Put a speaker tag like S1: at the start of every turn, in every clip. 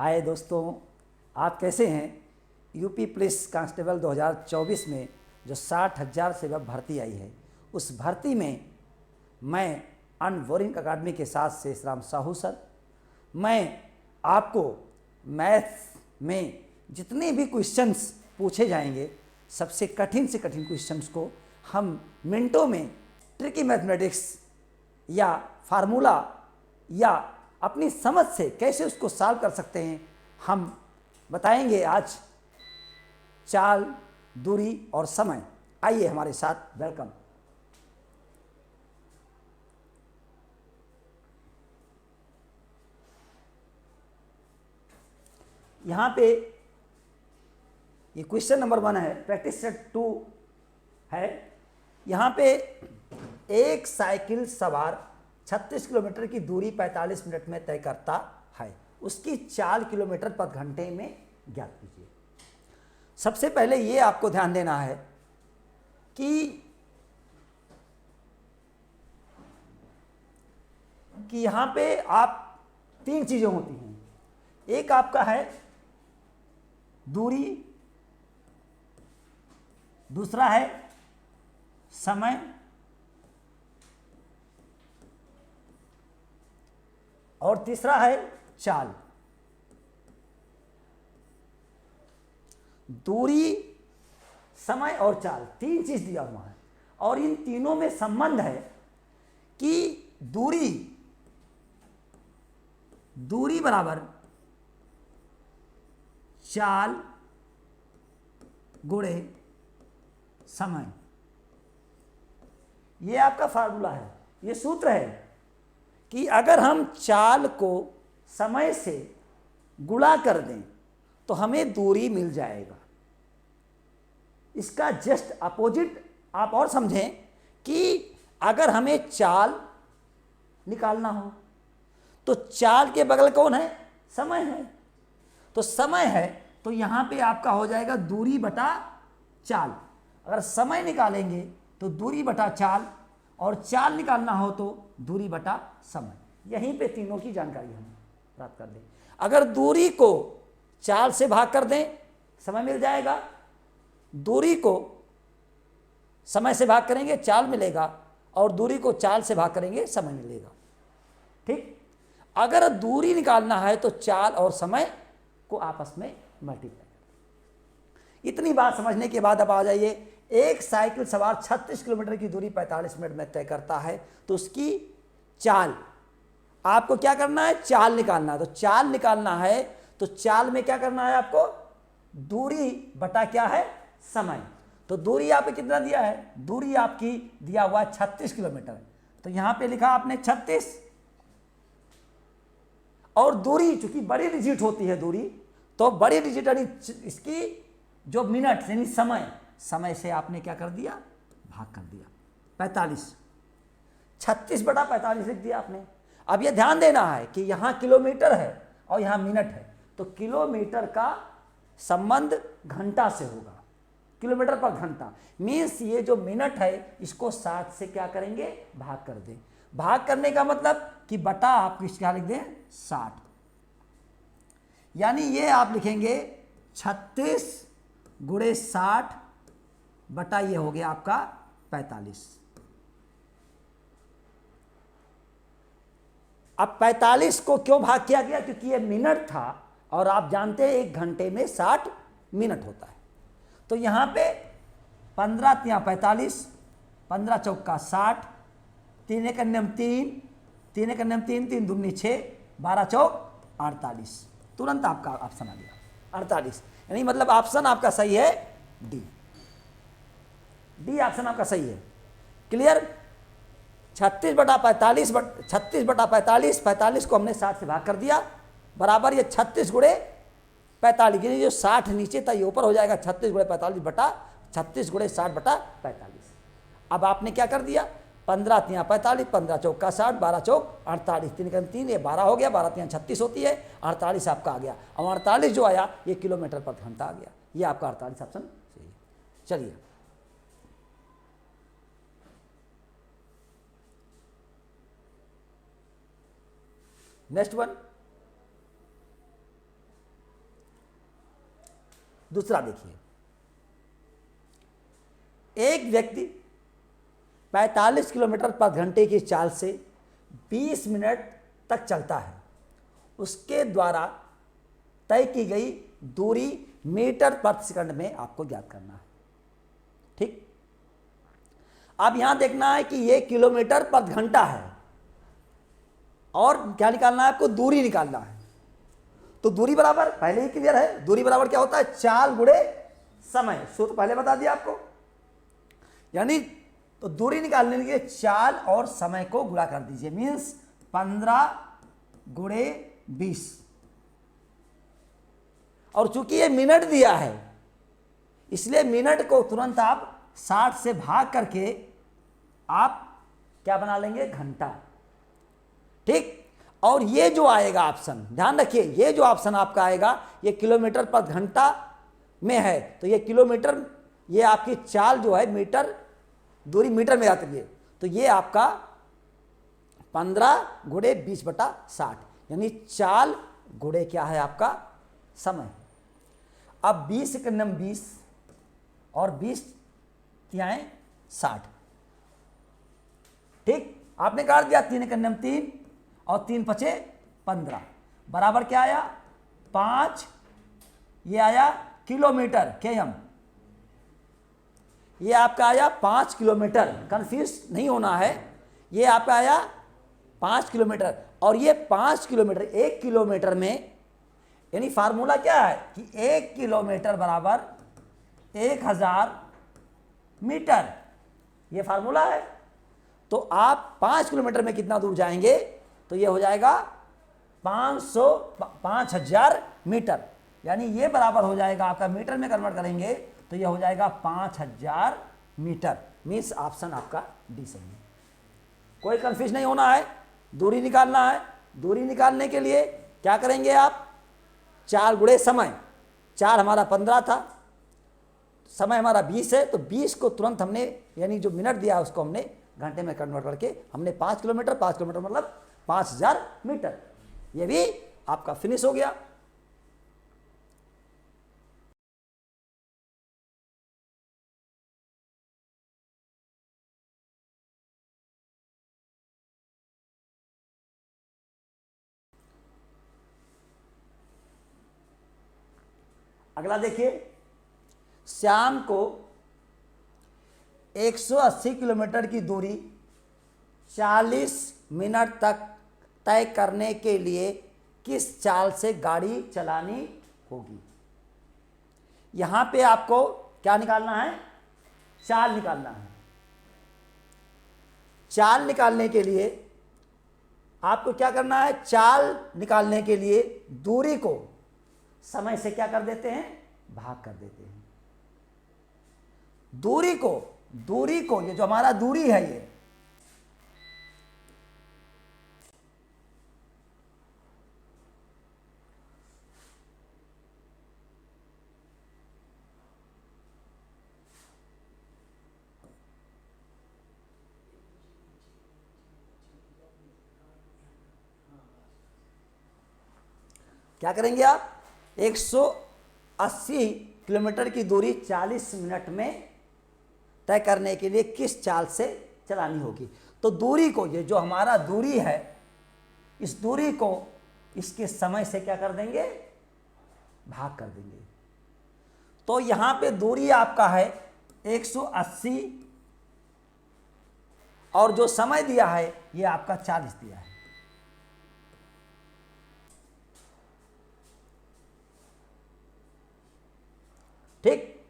S1: हाय दोस्तों, आप कैसे हैं। यूपी पुलिस कांस्टेबल 2024 में जो 60,000 से अब भर्ती आई है, उस भर्ती में मैं अनबोरिंग अकादमी के साथ शेष राम साहू सर, मैं आपको मैथ्स में जितने भी क्वेश्चंस पूछे जाएंगे, सबसे कठिन से कठिन क्वेश्चंस को हम मिनटों में ट्रिकी मैथमेटिक्स या फार्मूला या अपनी समझ से कैसे उसको सॉल्व कर सकते हैं, हम बताएंगे आज। चाल, दूरी और समय, आइए हमारे साथ, वेलकम। यहाँ पे ये क्वेश्चन नंबर 1 है, प्रैक्टिस सेट 2 है। यहाँ पे एक साइकिल सवार 36 किलोमीटर की दूरी 45 मिनट में तय करता है, उसकी चाल किलोमीटर प्रति घंटे में ज्ञात कीजिए। सबसे पहले ये आपको ध्यान देना है कि यहाँ पे आप 3 चीज़ें होती हैं। एक आपका है दूरी, दूसरा है समय, और तीसरा है चाल। दूरी, समय और चाल, 3 चीज दिया हुआ है और इन तीनों में संबंध है कि दूरी बराबर चाल गुणे समय। ये आपका फार्मूला है, ये सूत्र है कि अगर हम चाल को समय से गुणा कर दें तो हमें दूरी मिल जाएगा। इसका जस्ट अपोजिट आप और समझें कि अगर हमें चाल निकालना हो तो चाल के बगल कौन है? समय है। तो समय है तो यहां पे आपका हो जाएगा दूरी बटा चाल। अगर समय निकालेंगे तो दूरी बटा चाल, और चाल निकालना हो तो दूरी बटा समय। यहीं पे तीनों की जानकारी हम प्राप्त कर दें। अगर दूरी को चाल से भाग कर दें, समय मिल जाएगा। दूरी को समय से भाग करेंगे, चाल मिलेगा, और दूरी को चाल से भाग करेंगे, समय मिलेगा। ठीक। अगर दूरी निकालना है तो चाल और समय को आपस में मल्टीप्लाई। इतनी बात समझने के बाद अब आ जाइए, एक साइकिल सवार 36 किलोमीटर की दूरी 45 मिनट में तय करता है, तो उसकी चाल आपको क्या करना है? चाल निकालना है। तो चाल निकालना है तो चाल में क्या करना है आपको? दूरी बटा क्या है? समय। तो दूरी आपको कितना दिया है? दूरी आपकी दिया हुआ 36 किलोमीटर। तो यहां पे लिखा आपने 36, और दूरी चूंकि बड़ी डिजिट होती है दूरी, तो बड़ी डिजिट यानी इसकी जो मिनट यानी समय से आपने क्या कर दिया? भाग कर दिया। 45, 36 बटा 45 लिख दिया आपने। अब यह ध्यान देना है कि यहां किलोमीटर है और यहां मिनट है, तो किलोमीटर का संबंध घंटा से होगा। किलोमीटर पर घंटा मीन्स ये जो मिनट है इसको 60 से क्या करेंगे? भाग कर दें। भाग करने का मतलब कि बटा आप क्या लिख दें? 60। यानी ये आप लिखेंगे 36 गुणे 60 बटा ये हो गया आपका 45। अब 45 को क्यों भाग किया गया? क्योंकि ये मिनट था और आप जानते हैं 1 घंटे में 60 मिनट होता है। तो यहां पे 15 तिया 45, 15 चौका 60, 3 एक अन्यम 3, 3 एक अन्यम 3, 3 दूनी 6, 12 चौक 48। तुरंत आपका ऑप्शन आ गया 48। यानी मतलब ऑप्शन आपका सही है डी। डी ऑप्शन आपका सही है। क्लियर? 36 बटा 45, 36 बटा 45, 45 को हमने 60 से भाग कर दिया, बराबर ये 36 गुणे 45, यानी जो 60 नीचे था ये ऊपर हो जाएगा 36 गुणे 45 बटा 36 गुणे 60 बटा 45। अब आपने क्या कर दिया? 15 तिया 45, 15 चौका 60, 12 चौक 48, 3 का 3, ये 12 हो गया, 12 तिया 36 होती है, 48 आपका आ गया। अब 48 जो आया ये किलोमीटर प्रति घंटा आ गया। ये आपका 48 ऑप्शन सही है। चलिए नेक्स्ट वन, दूसरा देखिए, एक व्यक्ति 45 किलोमीटर पर घंटे की चाल से 20 मिनट तक चलता है। उसके द्वारा तय की गई दूरी मीटर प्रति सेकंड में आपको ज्ञात करना है। ठीक, अब यहां देखना है कि यह किलोमीटर प्रति घंटा है और क्या निकालना है आपको, दूरी निकालना है। तो दूरी बराबर पहले ही क्लियर है, दूरी बराबर क्या होता है, चाल गुणे समय। सूत्र पहले बता दिया आपको। यानी तो दूरी निकालने के लिए चाल और समय को गुणा कर दीजिए, मीन्स 15 गुणे 20। और चूंकि ये मिनट दिया है इसलिए मिनट को तुरंत आप 60 से भाग करके आप क्या बना लेंगे, घंटा। ठीक, और ये जो आएगा ऑप्शन, ध्यान रखिए, ये जो ऑप्शन आपका आएगा ये किलोमीटर पर घंटा में है, तो ये किलोमीटर, ये आपकी चाल जो है मीटर, दूरी मीटर में आती है, तो ये आपका 15 गुणे 20/60, यानी चाल गुणे क्या है आपका समय। अब 20 के नम 20 और 20 तियाएं 60। ठीक, आपने काट दिया, 3 के नम 3 और 3 पचे 15 बराबर क्या आया 5, ये आया किलोमीटर km, ये आपका आया 5 किलोमीटर, कंफ्यूज नहीं होना है, ये आपका आया 5 किलोमीटर। और ये 5 किलोमीटर, 1 किलोमीटर में, यानी फार्मूला क्या है कि 1 किलोमीटर बराबर 1000 मीटर, ये फार्मूला है। तो आप 5 किलोमीटर में कितना दूर जाएंगे, तो ये हो जाएगा 5000 मीटर, यानी ये बराबर हो जाएगा आपका, मीटर में कन्वर्ट करेंगे तो ये हो जाएगा 5000 मीटर। मीन्स ऑप्शन आपका डी सही है। कोई कंफ्यूज नहीं होना है, दूरी निकालना है। दूरी निकालने के लिए क्या करेंगे आप, चाल गुणे समय, चाल हमारा 15 था, समय हमारा 20 है, तो 20 को तुरंत हमने, यानी जो मिनट दिया है उसको हमने घंटे में कन्वर्ट करके हमने 5 किलोमीटर, 5 किलोमीटर मतलब 5000 मीटर, ये भी आपका फिनिश हो गया। अगला देखिए, श्याम को 180 किलोमीटर की दूरी 40 मिनट तक तय करने के लिए किस चाल से गाड़ी चलानी होगी। यहां पे आपको क्या निकालना है, चाल निकालना है। चाल निकालने के लिए आपको क्या करना है, चाल निकालने के लिए दूरी को समय से क्या कर देते हैं, भाग कर देते हैं। दूरी को ये जो हमारा दूरी है, ये क्या करेंगे आप, 180 किलोमीटर की दूरी 40 मिनट में तय करने के लिए किस चाल से चलानी होगी। तो दूरी को, ये जो हमारा दूरी है, इस दूरी को इसके समय से क्या कर देंगे, भाग कर देंगे। तो यहां पे दूरी आपका है 180 और जो समय दिया है ये आपका 40 दिया है। ठीक,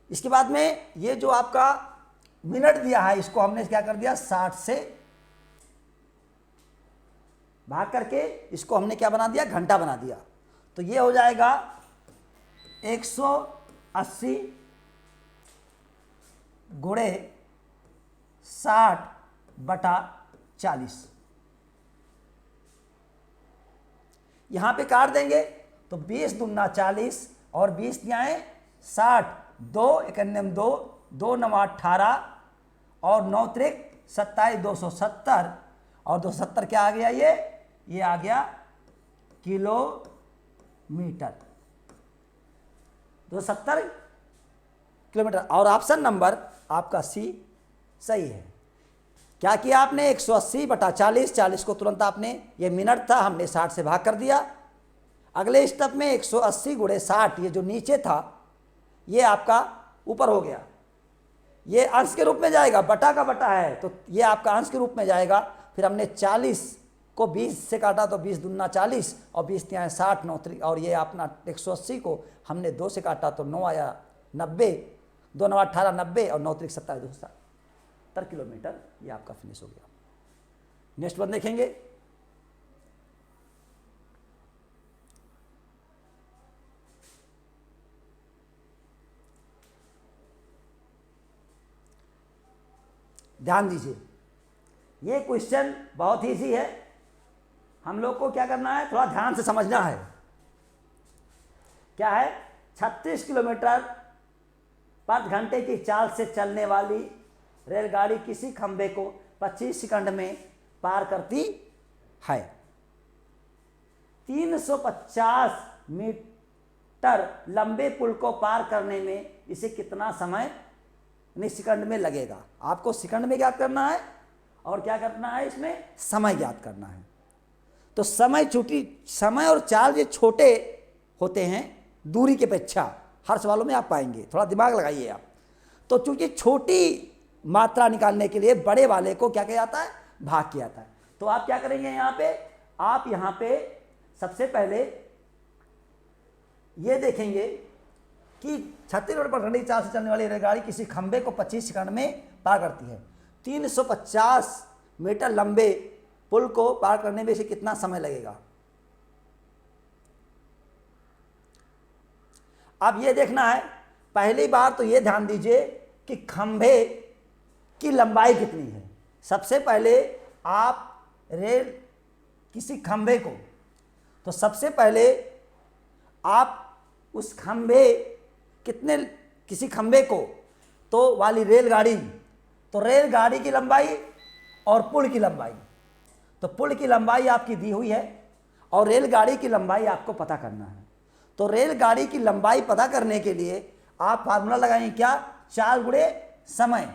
S1: इसके बाद में ये जो आपका मिनट दिया है इसको हमने क्या कर दिया, 60 से भाग करके इसको हमने क्या बना दिया, घंटा बना दिया। तो ये हो जाएगा 180 गुणे 60/40। यहां पे काट देंगे तो 20 दूना 40 और 20 दियाएं 60, 2 1 2, 2 9 18 और 9 त्रिक 27, 270 और 270 क्या आ गया, ये आ गया किलोमीटर। 270 किलोमीटर। और ऑप्शन नंबर आपका सी सही है। क्या किया आपने, 180/40, 40 को तुरंत आपने, ये मिनट था, हमने 60 से भाग कर दिया। अगले स्टेप में 180 × 60, ये जो नीचे था ये आपका ऊपर हो गया, ये अंश के रूप में जाएगा, बटा का बटा है तो ये आपका अंश के रूप में जाएगा। फिर हमने 40 को 20 से काटा तो 20 दूना 40 और 20 तिहाई 60, 9 और ये अपना 180 को हमने 2 से काटा तो 9 आया 90, 2 9 18 90 और 9 3 27 270 किलोमीटर। ये आपका फिनिश हो गया। नेक्स्ट वन देखेंगे। ध्यान दीजिए, ये क्वेश्चन बहुत ही इजी है, हम लोग को क्या करना है, थोड़ा ध्यान से समझना है। क्या है, 36 किलोमीटर पर घंटे की चाल से चलने वाली रेलगाड़ी किसी खंबे को 25 सेकंड में पार करती है। 350 मीटर लंबे पुल को पार करने में इसे कितना समय सेकंड में लगेगा। आपको सेकंड में ज्ञात करना है और क्या करना है, इसमें समय ज्ञात करना है। तो समय और चाल ये छोटे होते हैं दूरी के अपेक्षा, हर सवालों में आप पाएंगे, थोड़ा दिमाग लगाइए आप। तो चूंकि छोटी मात्रा निकालने के लिए बड़े वाले को क्या किया जाता है, भाग किया जाता है। तो आप क्या करेंगे, आप यहाँ पे सबसे पहले ये देखेंगे कि 36 किलोमीटर पर घंटे की चाल से चलने वाली रेलगाड़ी किसी खंबे को 25 सेकंड में पार करती है। 350 मीटर लंबे पुल को पार करने में इसे कितना समय लगेगा। अब ये देखना है, पहली बार तो ये ध्यान दीजिए कि खंबे की लंबाई कितनी है। सबसे पहले आप रेल किसी खंबे को, तो सबसे पहले आप उस खंबे किसी खंबे को तो वाली रेलगाड़ी, तो रेलगाड़ी की लंबाई और पुल की लंबाई, तो पुल की लंबाई आपकी दी हुई है और रेलगाड़ी की लंबाई आपको पता करना है। तो रेलगाड़ी की लंबाई पता करने के लिए आप फार्मूला लगाएंगे क्या, चाल गुणे समय।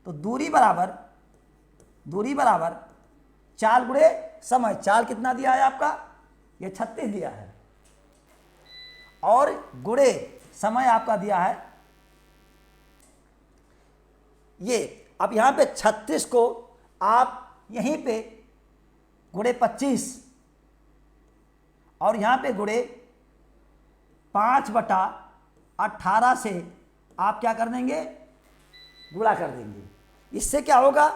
S1: तो दूरी बराबर चाल गुणे समय। चाल कितना दिया है आपका, ये 36 दिया है, और गुणे समय आपका दिया है ये। अब यहां पे 36 को आप यहीं पे गुणे 25 और यहां पे गुणे 5/18 से आप क्या कर देंगे, गुणा कर देंगे। इससे क्या होगा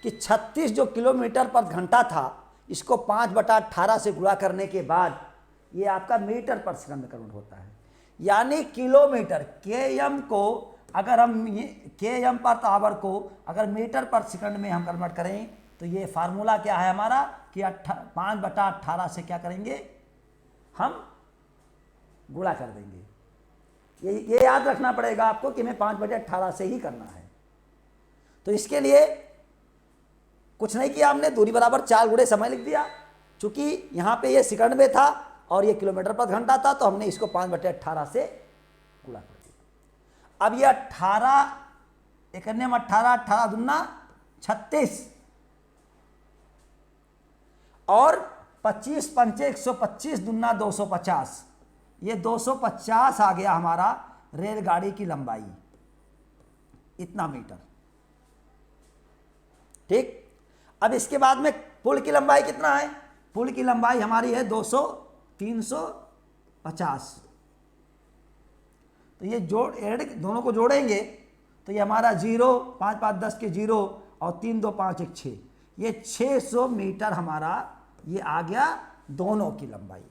S1: कि 36 जो किलोमीटर पर घंटा था, इसको 5/18 से गुणा करने के बाद ये आपका मीटर पर सेकंड में कन्वर्ट होता है। यानी किलोमीटर km को अगर हम km पर आवर को अगर मीटर पर सेकंड में हम कन्वर्ट करें तो ये फार्मूला क्या है हमारा कि 5/18 से क्या करेंगे, हम गुणा कर देंगे। ये याद रखना पड़ेगा आपको कि हमें 5/18 से ही करना है। तो इसके लिए कुछ नहीं किया हमने, दूरी बराबर चाल गुणे समय लिख दिया। चूंकि यहाँ पे ये सेकंड में था और ये किलोमीटर पर घंटा था, तो हमने इसको 5/18 से गुणा कर दिया। अब ये 18 18 दूना 36 और 25 पंचे 125 दूना 250, ये 250 आ गया हमारा रेलगाड़ी की लंबाई, इतना मीटर। ठीक, अब इसके बाद में पुल की लंबाई कितना है, पुल की लंबाई हमारी है 350। तो ये दोनों को जोड़ेंगे तो ये हमारा 0 5 5 10 के 0 और 3 2 5 1 6, ये 600 मीटर हमारा ये आ गया दोनों की लंबाई।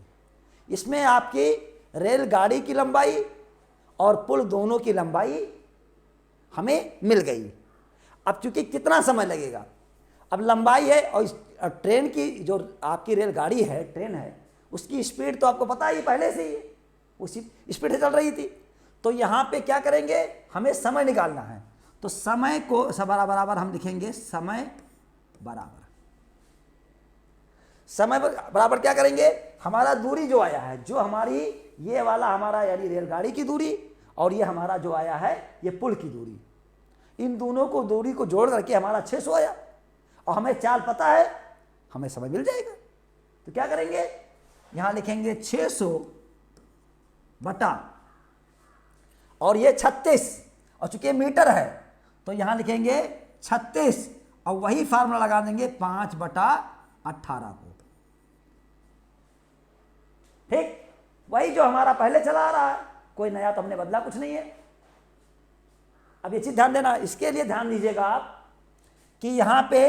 S1: इसमें आपकी रेलगाड़ी की लंबाई और पुल दोनों की लंबाई हमें मिल गई। अब चूंकि कितना समय लगेगा, अब लंबाई है और ट्रेन की जो आपकी रेलगाड़ी है, ट्रेन है, उसकी स्पीड तो आपको पता ही पहले से ही उसी स्पीड से चल रही थी। तो यहाँ पे क्या करेंगे, हमें समय निकालना है। तो समय को बराबर हम लिखेंगे समय बराबर क्या करेंगे, हमारा दूरी जो आया है, जो हमारी ये वाला हमारा यानी रेलगाड़ी की दूरी, और ये हमारा जो आया है ये पुल की दूरी। इन दोनों को दूरी को जोड़ करके हमारा 600 आया, और हमें चाल पता है, हमें समय मिल जाएगा। तो क्या करेंगे, यहां लिखेंगे 600 बटा, और ये 36, और चूंकि मीटर है तो यहां लिखेंगे 36, और वही फार्मूला लगा देंगे 5/18 को। ठीक, वही जो हमारा पहले चला आ रहा है, कोई नया तो हमने बदला कुछ नहीं है। अब ये चीज ध्यान देना, इसके लिए ध्यान दीजिएगा आप कि यहां पे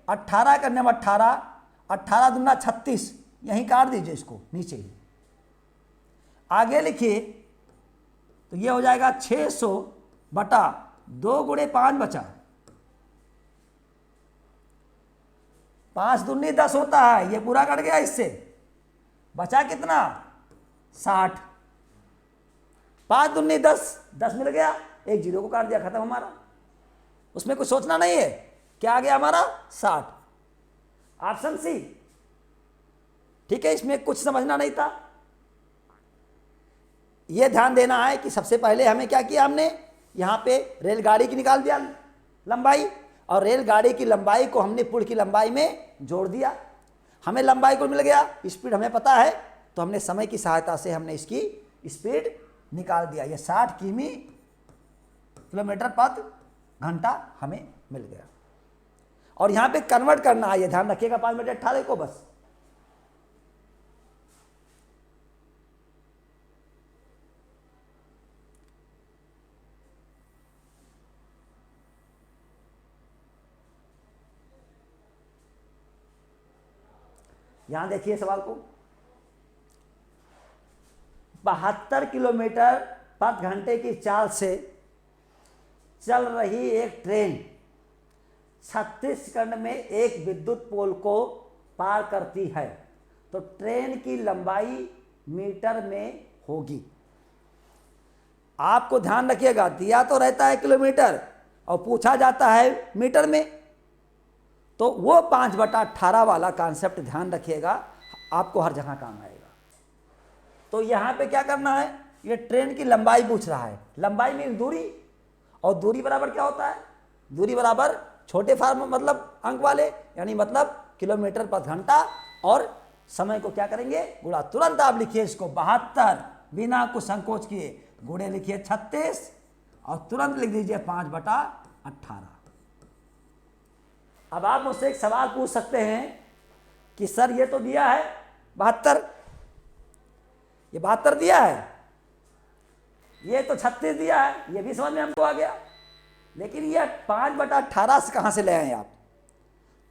S1: 18 करने में 18, 18 दूना 36, यहीं काट दीजिए इसको नीचे ही। आगे लिखिए तो ये हो जाएगा 600 बटा 2 गुणे 5 बचा, 5 दूनी 10 होता है, ये पूरा कट गया, इससे बचा कितना 60, 5 दूनी 10, 10 मिल गया, एक जीरो को काट दिया, खत्म हमारा। उसमें कुछ सोचना नहीं है, क्या आ गया हमारा 60, ऑप्शन सी। ठीक है, इसमें कुछ समझना नहीं था। यह ध्यान देना है कि सबसे पहले हमें क्या किया, हमने यहां पे रेलगाड़ी की निकाल दिया लंबाई, और रेलगाड़ी की लंबाई को हमने पुल की लंबाई में जोड़ दिया, हमें लंबाई को मिल गया, स्पीड हमें पता है, तो हमने समय की सहायता से हमने इसकी स्पीड निकाल दिया। ये 60 किलोमीटर प्रति घंटा हमें मिल गया। और यहां पे कन्वर्ट करना है, ये ध्यान रखिएगा 5/18 को बस। यहां देखिए सवाल को, 72 किलोमीटर प्रति घंटे की चाल से चल रही एक ट्रेन छत्तीसगढ़ में एक विद्युत पोल को पार करती है, तो ट्रेन की लंबाई मीटर में होगी। आपको ध्यान रखिएगा, दिया तो रहता है किलोमीटर और पूछा जाता है मीटर में, तो वो 5/18 वाला कॉन्सेप्ट ध्यान रखिएगा, आपको हर जगह काम आएगा। तो यहां पे क्या करना है, ये ट्रेन की लंबाई पूछ रहा है, लंबाई मीन दूरी, और दूरी बराबर क्या होता है, दूरी बराबर छोटे फार्म मतलब अंक वाले, यानी मतलब किलोमीटर प्रति घंटा, और समय को क्या करेंगे गुणा। तुरंत आप लिखिए इसको 72 बिना कुछ संकोच किए, गुणे लिखिए 36, और तुरंत लिख दीजिए 5/18। अब आप मुझसे एक सवाल पूछ सकते हैं कि सर ये तो दिया है 72, ये 72 दिया है, ये तो 36 दिया है, ये भी समझ में हमको आ गया, लेकिन ये 5/18 से कहां से ले आए आप।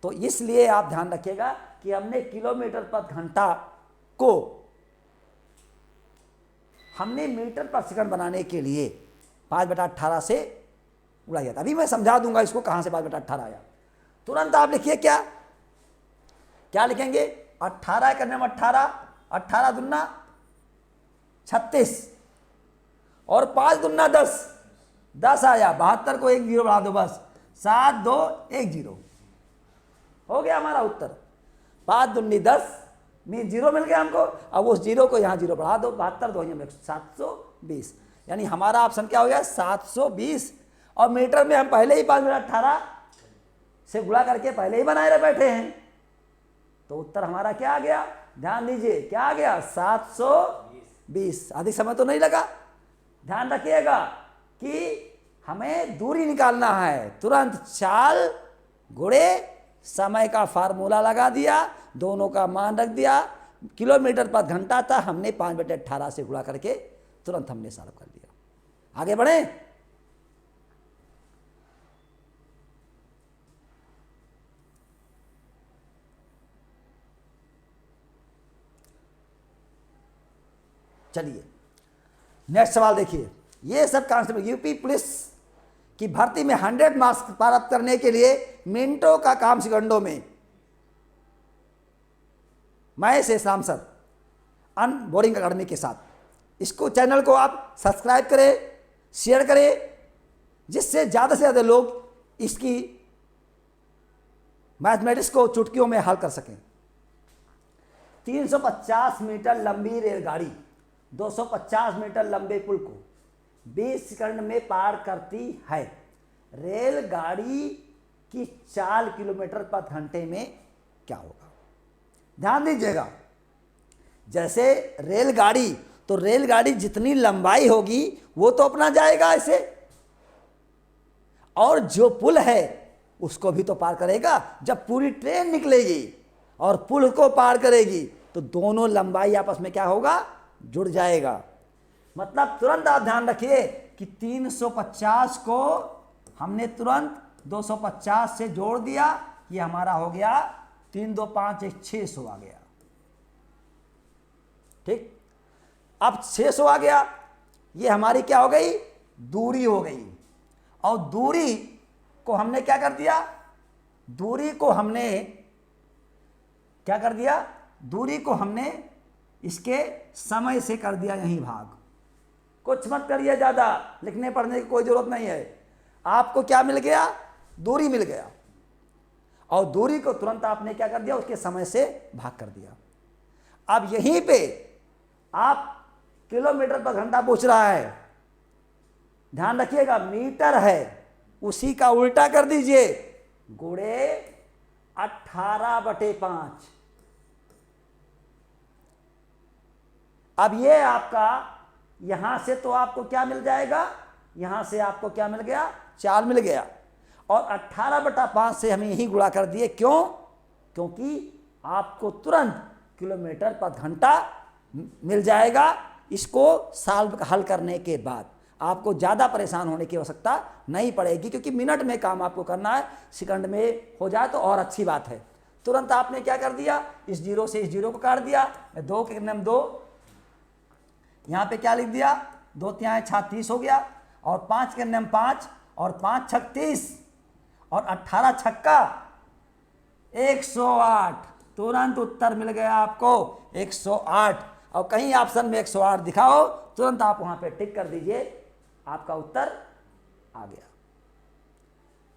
S1: तो इसलिए आप ध्यान रखिएगा कि हमने किलोमीटर प्रति घंटा को हमने मीटर प्रति सेकंड बनाने के लिए 5/18 से उड़ाया था। अभी मैं समझा दूंगा इसको कहां से 5/18 आया। तुरंत आप लिखिए क्या क्या लिखेंगे, 18 करने में 18, 18 दूना 36, और 5 दूना 10, 10 आया, 72 को एक जीरो बढ़ा दो बस, 7 2 1 0 हो गया हमारा उत्तर। 5 दूनी 10 में जीरो मिल गया हमको, अब उस जीरो को यहाँ जीरो बढ़ा दो, 72 2 में 720, यानी हमारा ऑप्शन क्या हो गया 720। और मीटर में हम पहले ही 5/18 से गुणा करके पहले ही बनाए रहे बैठे हैं, तो उत्तर हमारा क्या आ गया, ध्यान दीजिए क्या आ गया 720। अधिक समय तो नहीं लगा। ध्यान रखिएगा कि हमें दूरी निकालना है, तुरंत चाल गुणे समय का फार्मूला लगा दिया, दोनों का मान रख दिया, किलोमीटर प्रति घंटा था, हमने 5/18 से गुणा करके तुरंत हमने सॉल्व कर दिया। आगे बढ़े, चलिए नेक्स्ट सवाल देखिए। ये सब कॉन्सेप्ट यूपी पुलिस की भर्ती में 100 मार्क्स प्राप्त करने के लिए मिनटों का काम सेकंडों में। मैं से शाम सर अनबोरिंग अकेडमी के साथ, इसको चैनल को आप सब्सक्राइब करें, शेयर करें, जिससे ज़्यादा से ज़्यादा लोग इसकी मैथमेटिक्स को चुटकियों में हल कर सकें। 350 मीटर लंबी रेलगाड़ी 250 मीटर लंबे पुल को 20 सेकंड में पार करती है। रेलगाड़ी की 4 किलोमीटर प्रति घंटे में क्या होगा? ध्यान दीजिएगा, जैसे रेलगाड़ी, तो रेलगाड़ी जितनी लंबाई होगी वो तो अपना जाएगा ऐसे, और जो पुल है उसको भी तो पार करेगा। जब पूरी ट्रेन निकलेगी और पुल को पार करेगी तो दोनों लंबाई आपस में क्या होगा? जुड़ जाएगा। मतलब तुरंत आप ध्यान रखिए कि 350 को हमने तुरंत 250 से जोड़ दिया, ये हमारा हो गया 3 2 5 1 600 आ गया। ठीक, अब 600 आ गया, ये हमारी क्या हो गई? दूरी हो गई। और दूरी को हमने क्या कर दिया? दूरी को हमने क्या कर दिया? दूरी को हमने इसके समय से कर दिया यहीं भाग। कुछ मत करिए, ज़्यादा लिखने पढ़ने की कोई ज़रूरत नहीं है। आपको क्या मिल गया? दूरी मिल गया, और दूरी को तुरंत आपने क्या कर दिया? उसके समय से भाग कर दिया। अब यहीं पे आप किलोमीटर पर घंटा पूछ रहा है, ध्यान रखिएगा, मीटर है, उसी का उल्टा कर दीजिए, गुणे 18/5। अब ये आपका यहां से तो आपको क्या मिल जाएगा? यहां से आपको क्या मिल गया? 4 मिल गया, और 18/5 से हमें यही गुणा कर दिए। क्यों? क्योंकि आपको तुरंत किलोमीटर पर घंटा मिल जाएगा। इसको सॉल्व हल करने के बाद आपको ज़्यादा परेशान होने की आवश्यकता नहीं पड़ेगी, क्योंकि मिनट में काम आपको करना है, सेकंड में हो जाए तो और अच्छी बात है। तुरंत आपने क्या कर दिया? इस जीरो से इस जीरो को काट दिया, 2 के नाम 2, यहाँ पे क्या लिख दिया? 2 तिहाई 36 हो गया, और 5 के नाम 5, और 5 छक 30, और 18 छक्का 108। तुरंत उत्तर मिल गया आपको 108। और कहीं ऑप्शन में 108 दिखाओ, तुरंत आप वहां पे टिक कर दीजिए, आपका उत्तर आ गया।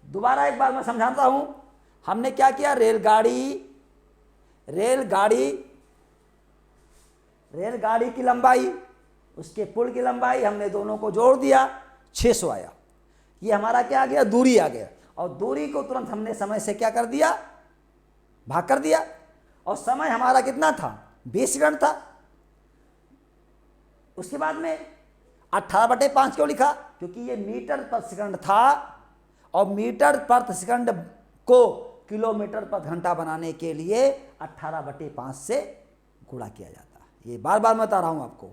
S1: दोबारा एक बार मैं समझाता हूं। हमने क्या किया? रेलगाड़ी की लंबाई, उसके पुल की लंबाई, हमने दोनों को जोड़ दिया, 600 आया। ये हमारा क्या आ गया? दूरी आ गया। और दूरी को तुरंत हमने समय से क्या कर दिया? भाग कर दिया। और समय हमारा कितना था? 20 सेकंड था। उसके बाद में 18/5 क्यों लिखा? क्योंकि ये मीटर पर सेकंड था, और मीटर पर सेकंड को किलोमीटर पर घंटा बनाने के लिए 18/5 से गुणा किया जाता है। ये बार बार मैं बता रहा हूं आपको।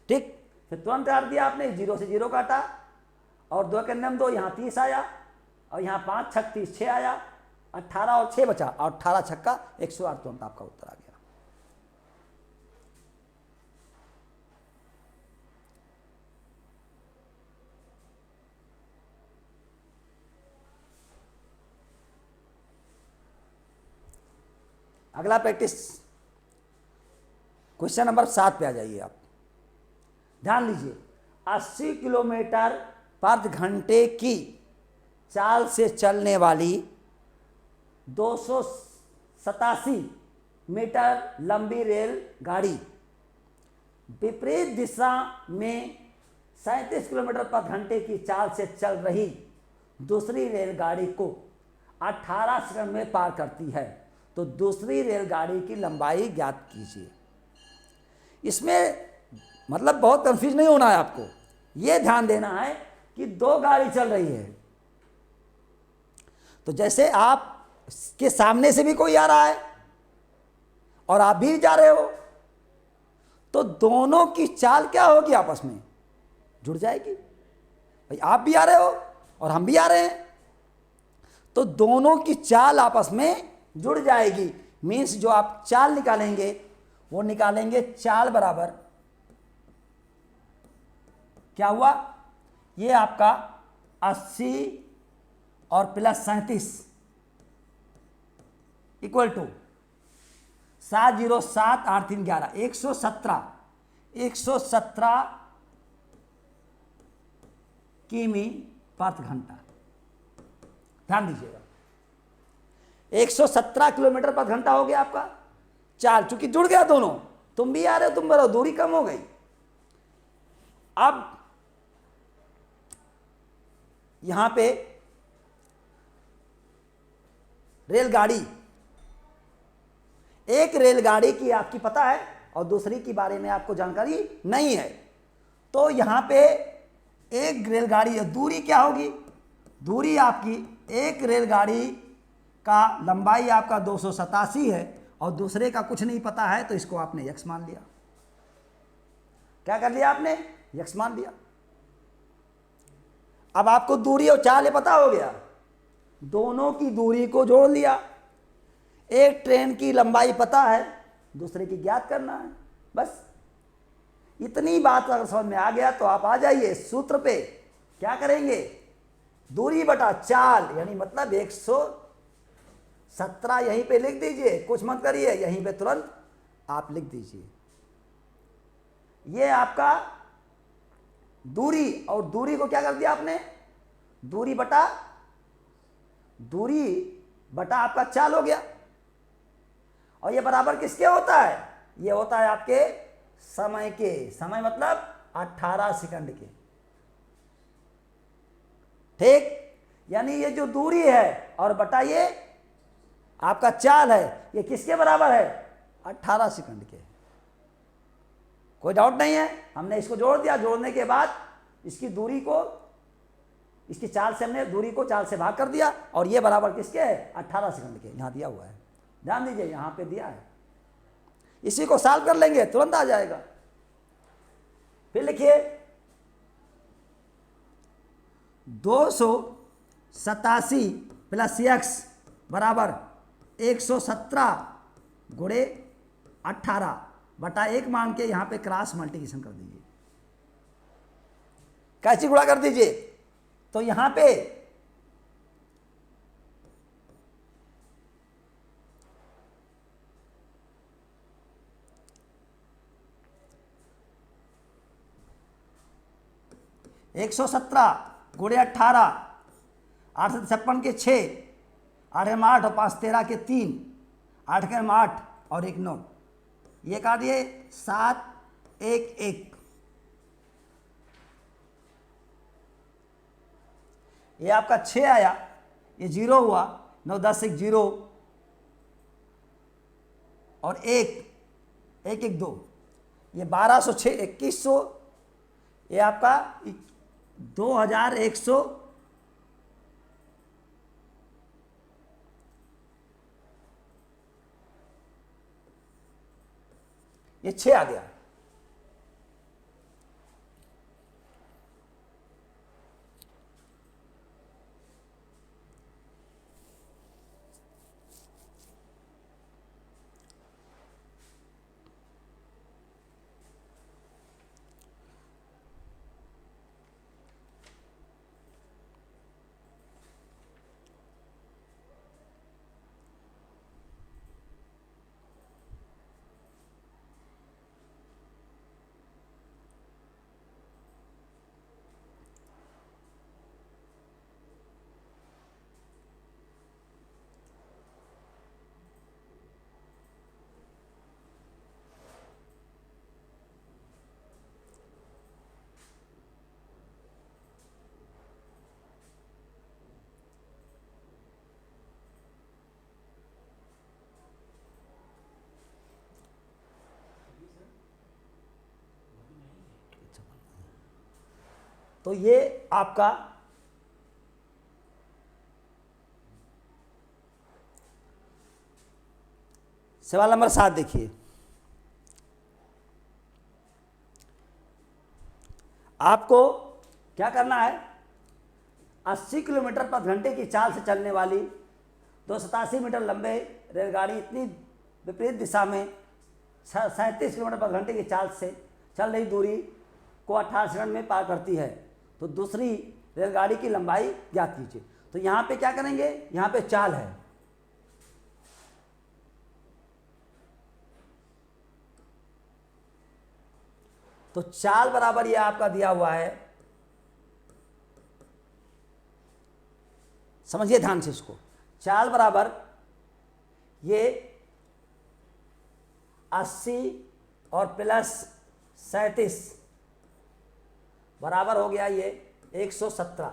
S1: ठीक, फिर तुरंत काट दिया आपने, 0 से 0 काटा, और 2 के नाम 2, यहाँ 30 आया, और यहाँ 5 छक 30 6 आया, 18 और 6 बचा, और 18 छक्का 108, तुरंत आपका उत्तर आ गया। अगला प्रैक्टिस, क्वेश्चन नंबर 7 पे आ जाइए आप। ध्यान लीजिए, 80 किलोमीटर प्रति घंटे की चाल से चलने वाली 287 मीटर लंबी रेलगाड़ी विपरीत दिशा में 37 किलोमीटर प्रति घंटे की चाल से चल रही दूसरी रेलगाड़ी को 18 सेकंड में पार करती है। तो दूसरी रेलगाड़ी की लंबाई ज्ञात कीजिए। इसमें मतलब बहुत कंफ्यूज नहीं होना है आपको, यह ध्यान देना है कि 2 गाड़ी चल रही है। तो जैसे आप के सामने से भी कोई आ रहा है और आप भी जा रहे हो, तो दोनों की चाल क्या होगी? आपस में जुड़ जाएगी। भाई आप भी आ रहे हो और हम भी आ रहे हैं, तो दोनों की चाल आपस में जुड़ जाएगी। मीन्स जो आप चाल निकालेंगे वो निकालेंगे चाल बराबर क्या हुआ? ये आपका 80 और प्लस 37 इक्वल टू 7 0 7 8 3 11 117 किमी प्रति घंटा। ध्यान दीजिएगा, 117 किलोमीटर प्रति घंटा हो गया आपका चाल। चूंकि जुड़ गया दोनों, तो तुम भी आ रहे हो, तुम बढ़ो, दूरी कम हो गई। अब यहां पे रेलगाड़ी, एक रेलगाड़ी की आपकी पता है और दूसरी के बारे में आपको जानकारी नहीं है, तो यहां पे एक रेलगाड़ी है, दूरी क्या होगी, दूरी आपकी, एक रेलगाड़ी का लंबाई आपका 287 है और दूसरे का कुछ नहीं पता है, तो इसको आपने यक्स मान लिया। क्या कर लिया आपने, यक्स मान लिया। अब आपको दूरी और चाल पता हो गया, दोनों की दूरी को जोड़ लिया। एक ट्रेन की लंबाई पता है, दूसरे की ज्ञात करना है, बस इतनी बात अगर समझ में आ गया तो आप आ जाइए सूत्र पे। क्या करेंगे, दूरी बटा चाल, यानी मतलब 117 यहीं पे लिख दीजिए, कुछ मत करिए, यहीं पे तुरंत आप लिख दीजिए। ये आपका दूरी, और दूरी को क्या कर दिया आपने, दूरी बटा आपका चाल हो गया। और ये बराबर किसके होता है, ये होता है आपके समय के, समय मतलब 18 सेकंड के। ठीक, यानी ये जो दूरी है और बटा ये आपका चाल है, ये किसके बराबर है, 18 सेकंड के। कोई डाउट नहीं है, हमने इसको जोड़ दिया, जोड़ने के बाद इसकी दूरी को, इसकी चाल से हमने दूरी को चाल से भाग कर दिया, और ये बराबर किसके है, 18 सेकंड के। यहां दिया हुआ है, ध्यान दीजिए, यहां पे दिया है, इसी को सॉल्व कर लेंगे, तुरंत आ जाएगा। फिर लिखिए 287 प्लस एक्स बराबर 117 गुणे 18 बटा 1 मान के यहां पे क्रॉस मल्टीप्लिकेशन कर दीजिए। कैसे गुणा कर दीजिए, तो यहां पे एक 117 गुणे 18, 8 से 56 के 6, 8 में 8 और 5 13 के 3, 8 के 8 और 1 9, ये काट दिए 7 1 1। ये आपका 6 आया, ये 0 हुआ, 9 10 1 0 और 1 1 1 2, ये 1206 2100, ये आपका 2100, ये 6 आ गया। तो ये आपका सवाल नंबर 7 देखिए, आपको क्या करना है, 80 किलोमीटर प्रति घंटे की चाल से चलने वाली 287 मीटर लंबे रेलगाड़ी इतनी विपरीत दिशा में 37 किलोमीटर प्रति घंटे की चाल से चल रही दूरी को 18 सेकंड में पार करती है, तो दूसरी रेलगाड़ी की लंबाई ज्ञात कीजिए। तो यहाँ पे क्या करेंगे, यहाँ पे चाल है, तो चाल बराबर ये आपका दिया हुआ है, समझिए ध्यान से इसको, चाल बराबर ये 80 और प्लस 37 बराबर हो गया ये 117।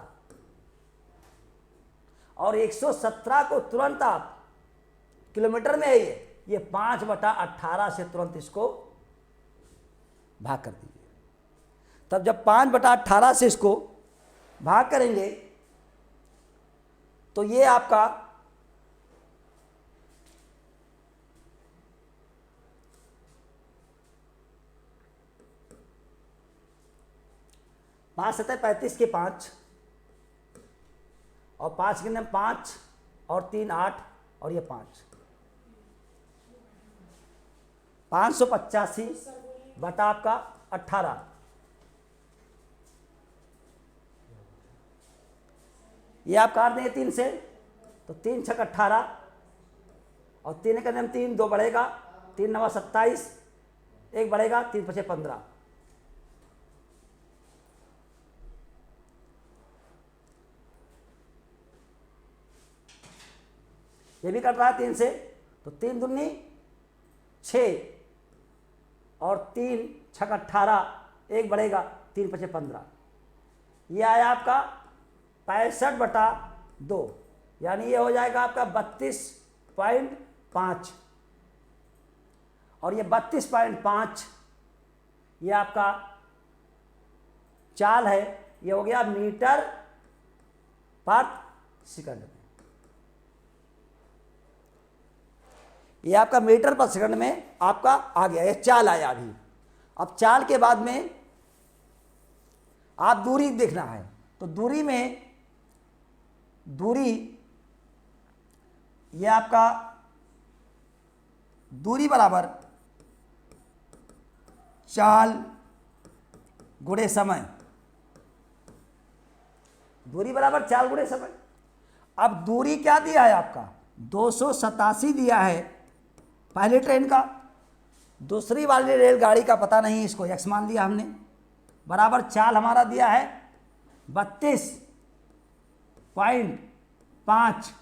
S1: और 117 को तुरंत आप किलोमीटर में है ये 5/18 से तुरंत इसको भाग कर दीजिए। तब जब 5/18 से इसको भाग करेंगे तो ये आपका 5 7 35 के 5 और 5 के 5 और 3 8 और ये 5 585 बटा आपका 18। ये आप काट देंगे 3 से तो 3 छक 18 और 3 का 3 2 बढ़ेगा, 3 9 27 1 बढ़ेगा, 3 5 15। ये भी कट रहा है 3 से तो 3 दूनी 6 और 3 छक 18 1 बढ़ेगा, 3 5 15। ये आया आपका 65/2 यानी ये हो जाएगा आपका 32.5 और ये 32.5 ये आपका चाल है, ये हो गया मीटर पर सेकंड में। ये आपका मीटर पर सेकंड में आपका आ गया, ये चाल आया अभी। अब चाल के बाद में आप दूरी देखना है तो दूरी ये आपका दूरी बराबर चाल गुणे समय, दूरी बराबर चाल गुणे समय। अब दूरी क्या दिया है आपका 287 दिया है पहली ट्रेन का, दूसरी वाली रेलगाड़ी का पता नहीं, इसको x मान लिया हमने, बराबर चाल हमारा दिया है 32.5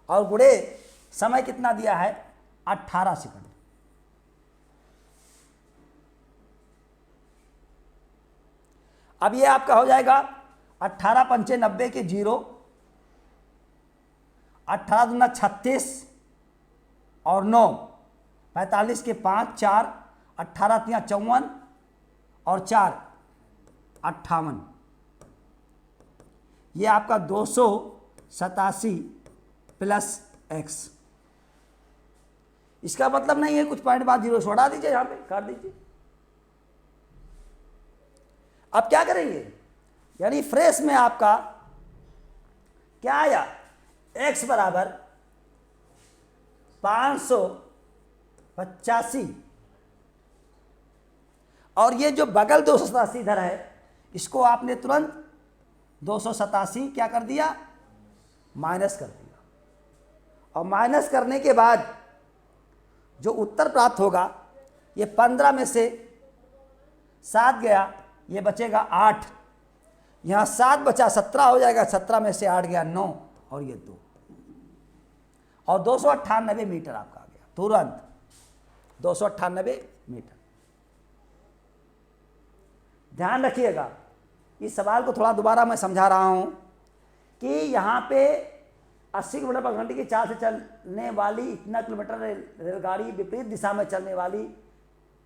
S1: और गुणे समय कितना दिया है 18 सेकंड। अब ये आपका हो जाएगा 18 पंचे 90 के 0, 18 दूना 36 और 9 45 के 5 4 18 तिया 54 और 4 58। ये आपका 287 प्लस x। इसका मतलब नहीं है कुछ पॉइंट बाद 0 छोड़ा दीजिए, यहां पे काट दीजिए। अब क्या करेंगे, यानी फ्रेश में आपका क्या आया x बराबर 585 और ये जो बगल 287 इधर है इसको आपने तुरंत 287 क्या कर दिया माइनस कर दिया। और माइनस करने के बाद जो उत्तर प्राप्त होगा ये 15 में से 7 गया, ये बचेगा 8, यहाँ 7 बचा 17 हो जाएगा, 17 में से 8 गया 9 और ये 2 और 298 मीटर आपका आ गया तुरंत 298 मीटर। ध्यान रखिएगा, इस सवाल को थोड़ा दोबारा मैं समझा रहा हूं कि यहाँ पे 80 किलोमीटर पर घंटे की चाल से चलने वाली इतना किलोमीटर रेलगाड़ी विपरीत दिशा में चलने वाली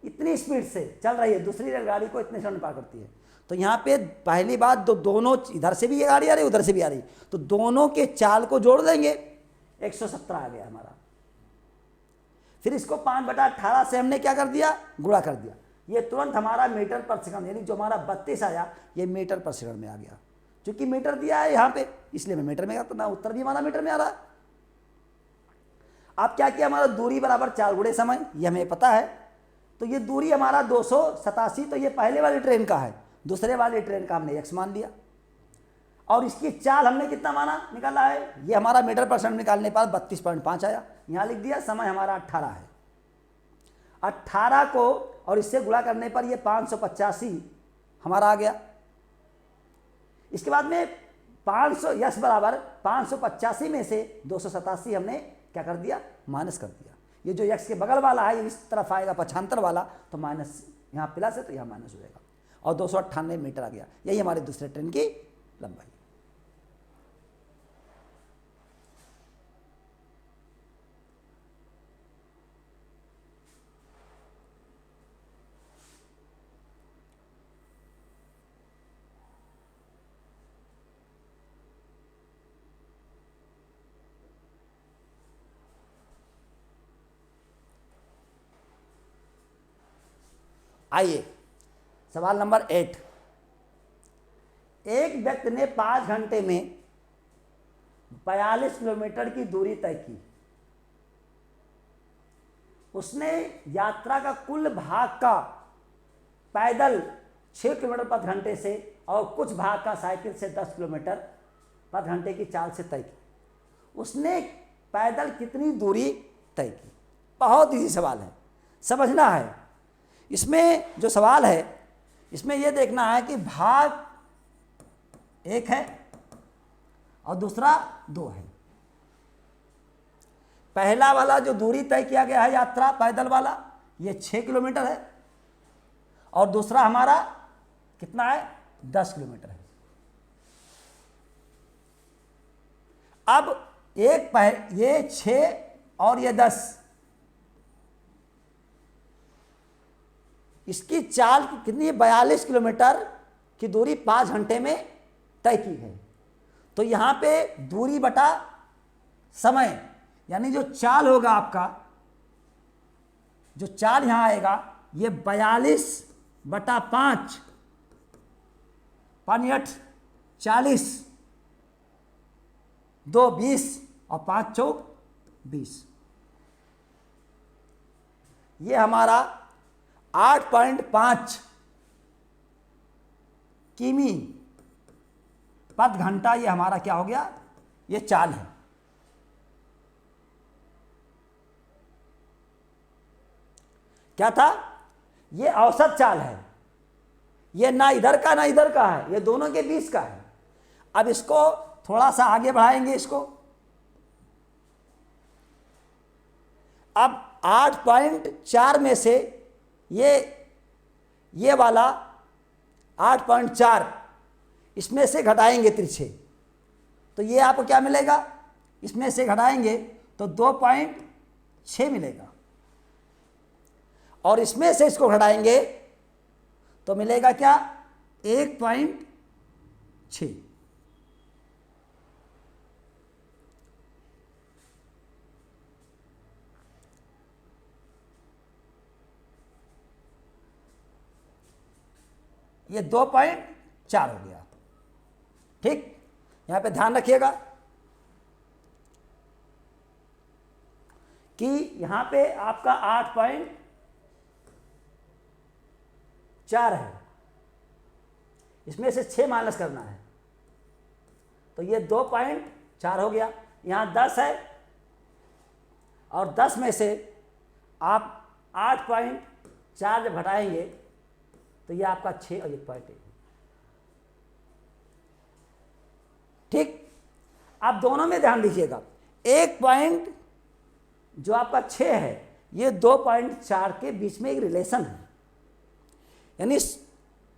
S1: इतनी स्पीड से चल रही है, दूसरी रेलगाड़ी को इतने समय पार करती है। तो यहाँ पे पहली बात दोनों इधर से भी ये गाड़ी आ रही है उधर से भी आ रही, तो दोनों के चाल को जोड़ देंगे 117 आ गया हमारा। फिर इसको 5/18 से हमने क्या कर दिया गुणा कर दिया, ये तुरंत हमारा मीटर पर सेकंड यानी जो हमारा 32 आया ये मीटर पर सेकंड में आ गया। क्योंकि मीटर दिया है यहाँ पे इसलिए मैं मीटर में गया, तो ना उत्तर भी हमारा मीटर में आ रहा है। अब क्या किया, हमारा दूरी बराबर 4 गुणे समय, ये हमें पता है। तो ये दूरी हमारा 287 तो ये पहले वाली ट्रेन का है, दूसरे वाली ट्रेन का हमने x मान लिया और इसकी चाल हमने कितना माना निकाला है, ये हमारा मीटर पर सेकंड निकालने पर 32.5 आया। यहाँ लिख दिया समय हमारा 18 है, 18 को और इससे गुणा करने पर ये 585 हमारा आ गया। इसके बाद में 500 यस बराबर 585 में से 287 हमने क्या कर दिया माइनस कर दिया। ये जो x के बगल वाला है ये इस तरफ आएगा पक्षांतर वाला, तो माइनस, यहाँ प्लस है तो यहाँ माइनस हो जाएगा, और 298 मीटर आ गया। यही हमारे दूसरे ट्रेन की लंबाई। आइए सवाल नंबर 8। एक व्यक्ति ने 5 घंटे में 42 किलोमीटर की दूरी तय की। उसने यात्रा का कुल भाग का पैदल 6 किलोमीटर प्रति घंटे से और कुछ भाग का साइकिल से 10 किलोमीटर प्रति घंटे की चाल से तय की। उसने पैदल कितनी दूरी तय की? बहुत इजी सवाल है, समझना है। इसमें जो सवाल है इसमें यह देखना है कि भाग 1 है और दूसरा 2 है। पहला वाला जो दूरी तय किया गया है यात्रा पैदल वाला, ये 6 किलोमीटर है, और दूसरा हमारा कितना है? 10 किलोमीटर है। अब ये 6 और ये 10, इसकी चाल कितनी है? 42 किलोमीटर की दूरी 5 घंटे में तय की है। तो यहाँ पे दूरी बटा समय, यानी जो चाल होगा आपका, जो चाल यहाँ आएगा ये 42 बटा 5, 5 8 40, 2 20 और 5 4 20। ये हमारा 8.5 किमी प्रति घंटा, ये हमारा क्या हो गया? ये चाल है। क्या था? ये औसत चाल है, ये ना इधर का ना इधर का है, ये दोनों के बीच का है। अब इसको थोड़ा सा आगे बढ़ाएंगे इसको। अब 8.4 में से ये वाला 8.4 इसमें से घटाएंगे तिरछे, तो ये आपको क्या मिलेगा? इसमें से घटाएंगे तो 2.6 मिलेगा, और इसमें से इसको घटाएंगे तो मिलेगा क्या? 1.6। ये 2.4 हो गया। ठीक, यहां पे ध्यान रखिएगा कि यहां पे आपका 8.4 है, इसमें से 6 माइनस करना है, तो ये 2.4 हो गया। यहां 10 है, और 10 में से आप 8.4 जब घटाएंगे तो ये आपका 6 और 1.1। ठीक, आप दोनों में ध्यान दीजिएगा। 1 पॉइंट जो आपका 6 है, ये 2.4 के बीच में एक रिलेशन है, यानी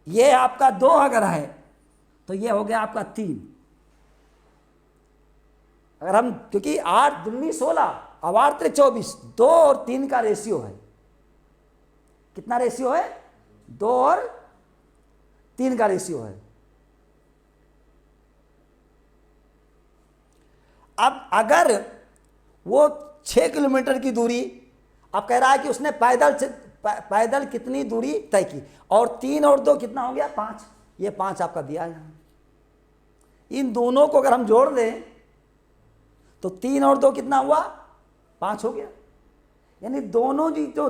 S1: ये आपका 2 अगर है तो ये हो गया आपका 3। अगर हम, क्योंकि 8 दूनी 16 और 8 त्रिक 24, 2 और 3 का रेशियो है। कितना रेशियो है? 2 और 3 का रेशियो है। अब अगर वो 6 किलोमीटर की दूरी, अब कह रहा है कि उसने पैदल कितनी दूरी तय की, और 3 और 2 कितना हो गया? 5। ये 5 आपका दिया है। इन दोनों को अगर हम जोड़ दें तो 3 और 2 कितना हुआ? 5 हो गया। यानी दोनों जी जो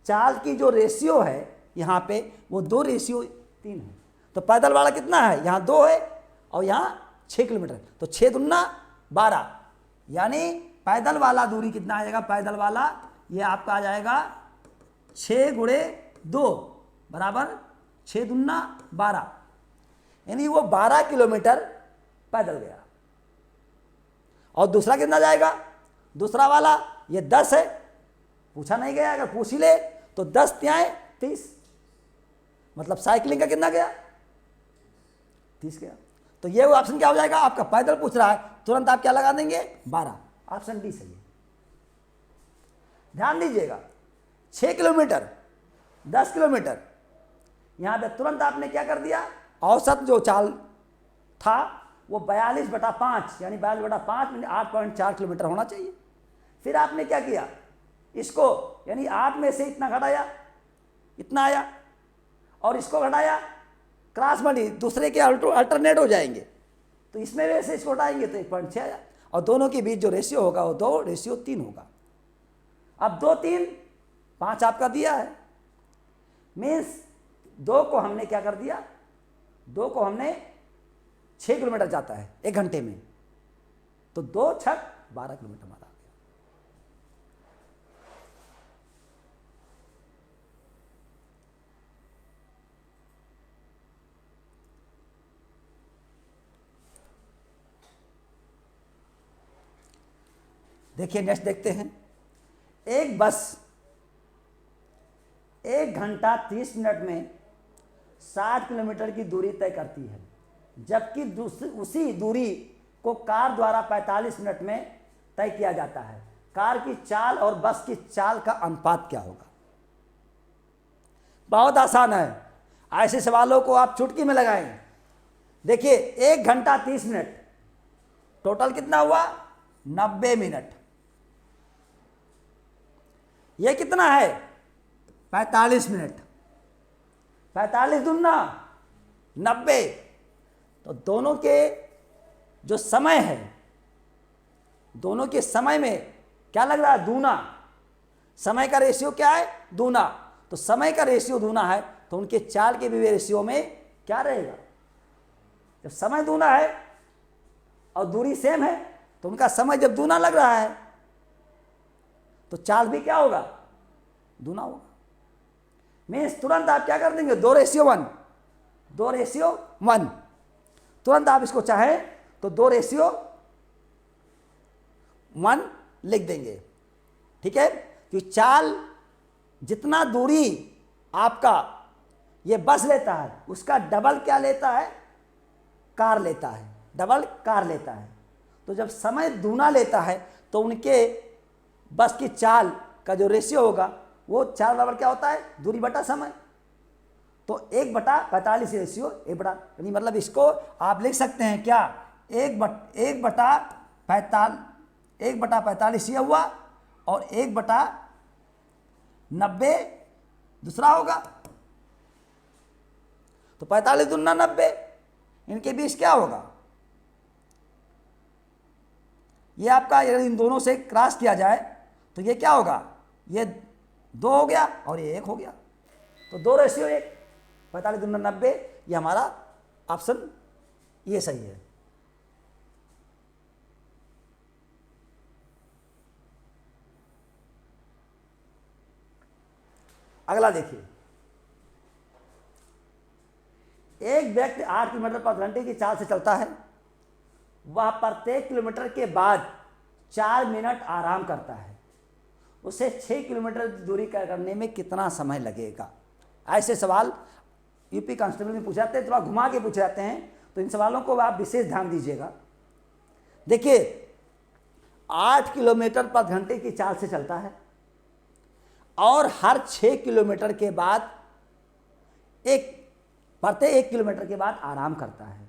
S1: चाल की जो रेशियो है यहाँ पे, वो 2 रेशियो 3 है। तो पैदल वाला कितना है? यहाँ 2 है और यहाँ 6 किलोमीटर, तो 6 दूना 12, यानी पैदल वाला दूरी कितना आएगा? पैदल वाला ये आपका आ जाएगा 6 गुणे 2 बराबर 6 दूना 12, यानी वो 12 किलोमीटर पैदल गया। और दूसरा कितना जाएगा? दूसरा वाला ये 10 है, पूछा नहीं गया, अगर पूछ ही ले तो 10 त्याएं 30, मतलब साइकिलिंग का कितना गया 30 गया। तो ये वो ऑप्शन क्या हो जाएगा, आपका पैदल पूछ रहा है, तुरंत आप क्या लगा देंगे 12, ऑप्शन डी सही है। ध्यान दीजिएगा 6 किलोमीटर 10 किलोमीटर, यहां पे तुरंत आपने क्या कर दिया, औसत जो चाल था वो 42/5 यानी 42/5 में 8.4 किलोमीटर होना चाहिए। फिर आपने क्या किया, इसको यानी 8 में से इतना घटाया, इतना आया, और इसको घटाया, क्रॉस मल्टी दूसरे के अल्टरनेट हो जाएंगे, तो इसमें वैसे इसको घटाएंगे तो 1.6 आया, और दोनों के बीच जो रेशियो होगा वो 2:3 होगा। अब 2 3 5 आपका दिया है, मीन्स 2 को हमने क्या कर दिया, 2 को हमने 6 किलोमीटर जाता है 1 घंटे में, तो 2 6 12 किलोमीटर हमारा आ गया। देखिए नेक्स्ट देखते हैं, एक बस 1 घंटा 30 मिनट में 60 किलोमीटर की दूरी तय करती है, जबकि उसी दूरी को कार द्वारा 45 मिनट में तय किया जाता है। कार की चाल और बस की चाल का अनुपात क्या होगा। बहुत आसान है, ऐसे सवालों को आप चुटकी में लगाएं। देखिए 1 घंटा 30 मिनट, टोटल कितना हुआ 90 मिनट, ये कितना है 45 मिनट, 45 दूना 90, तो दोनों के जो समय है, दोनों के समय में क्या लग रहा है दूना, समय का रेशियो क्या है दूना, तो समय का रेशियो दूना है तो उनके चाल के भी रेशियो में क्या रहेगा, जब समय दूना है और दूरी सेम है तो उनका समय जब दूना लग रहा है तो चाल भी क्या होगा दूना होगा। मीन्स तुरंत आप क्या कर देंगे 2:1, 2:1, तुरंत आप इसको चाहें तो 2:1 लिख देंगे, ठीक है। कि चाल जितना दूरी आपका ये बस लेता है उसका डबल क्या लेता है कार लेता है, डबल कार लेता है। तो जब समय दूना लेता है तो उनके बस की चाल का जो रेशियो होगा वो 4 बराबर क्या होता है दूरी बटा समय, तो 1/45 रेशियो 1 यानी मतलब इसको आप लिख सकते हैं क्या 1/45 ये हुआ और 1/90 दूसरा होगा, तो 45 दूना 90, इनके बीच क्या होगा, ये आपका यदि इन दोनों से क्रॉस किया जाए तो ये क्या होगा, ये 2 हो गया और ये 1 हो गया, तो 2:1, 45 दूना 90, ये हमारा ऑप्शन ये सही है। अगला देखिए, एक व्यक्ति 8 किलोमीटर पर घंटे की चाल से चलता है, वह प्रत्येक किलोमीटर के बाद 4 मिनट आराम करता है, उसे 6 किलोमीटर दूरी करने में कितना समय लगेगा। ऐसे सवाल यूपी कांस्टेबल में पूछे जाते हैं, थोड़ा घुमा के पूछे जाते हैं, तो इन सवालों को आप विशेष ध्यान दीजिएगा। देखिए 8 किलोमीटर पर घंटे की चाल से चलता है और हर 6 किलोमीटर के बाद प्रत्येक 1 किलोमीटर के बाद आराम करता है,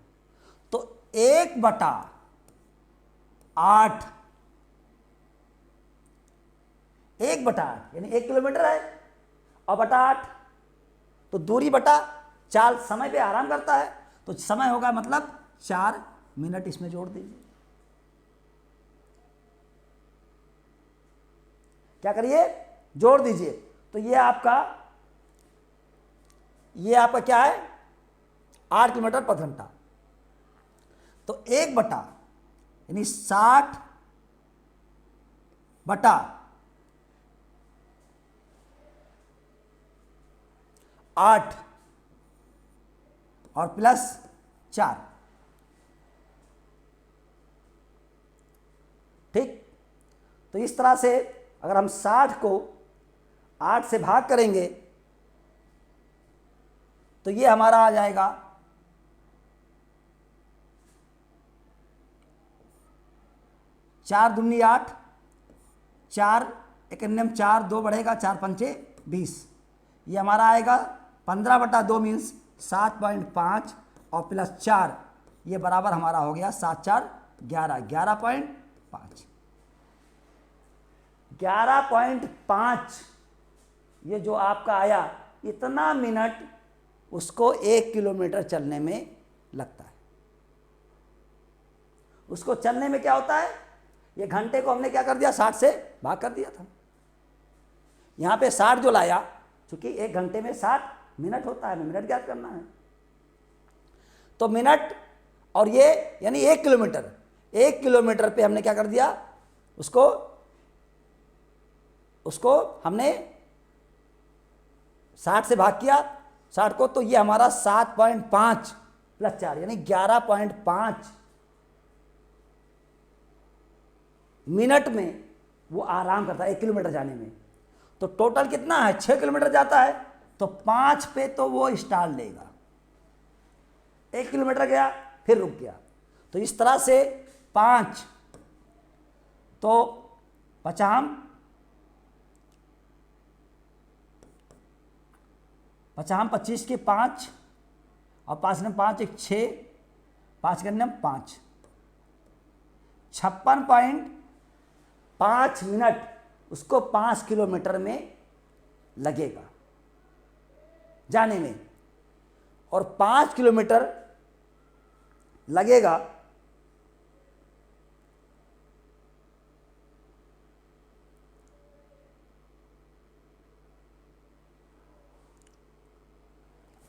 S1: तो 1/8 यानी 1 किलोमीटर है और बटा 8, तो दूरी बटा चाल, समय पे आराम करता है तो समय होगा मतलब 4 मिनट, इसमें जोड़ दीजिए। क्या करिए जोड़ दीजिए, तो ये आपका क्या है 8 किलोमीटर पर घंटा, तो 1 यानी 60 बटा 8 और प्लस 4, ठीक। तो इस तरह से अगर हम 60 को 8 से भाग करेंगे तो ये हमारा आ जाएगा 4 दूनी 8, 4 एक अन्यम 4, 2 बढ़ेगा 4 पंचे 20, ये हमारा आएगा 15/2 मीन्स 7.5 और प्लस 4, ये बराबर हमारा हो गया 7 4 11, 11.5। 11.5 ये जो आपका आया, इतना मिनट उसको 1 किलोमीटर चलने में लगता है। उसको चलने में क्या होता है, ये घंटे को हमने क्या कर दिया, 60 से भाग कर दिया था। यहां पे 60 जो लाया, क्योंकि 1 घंटे में 60 मिनट होता है, मिनट ज्ञात करना है, तो मिनट और ये यानी 1 किलोमीटर, 1 किलोमीटर पे हमने क्या कर दिया, उसको हमने 60 से भाग किया 60 को, तो ये हमारा 7.5 प्लस 4 यानी 11.5 मिनट में वो आराम करता है 1 किलोमीटर जाने में। तो टोटल कितना है, 6 किलोमीटर जाता है, तो 5 पे तो वो स्टाल लेगा, 1 किलोमीटर गया फिर रुक गया, तो इस तरह से 5 तो 50 25 के 5 और 5 ने 5 एक 6, 5 के 5, 56.5 मिनट उसको 5 किलोमीटर में लगेगा जाने में, और 5 किलोमीटर लगेगा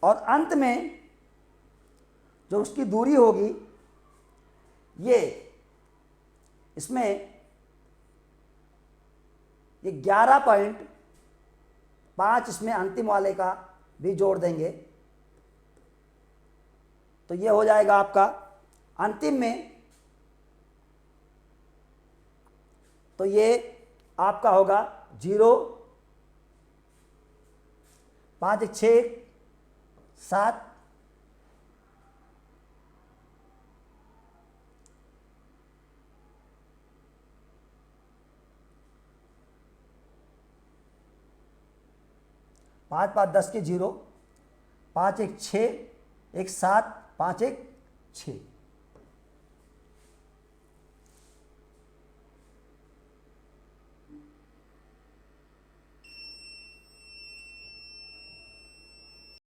S1: और अंत में जो उसकी दूरी होगी, ये इसमें ये 11.5 इसमें अंतिम वाले का भी जोड़ देंगे, तो ये हो जाएगा आपका अंतिम में, तो ये आपका होगा 0, 5 एक 6 7, 5 5 10 के 0, 5 एक 6, 1 7, 5 एक 6।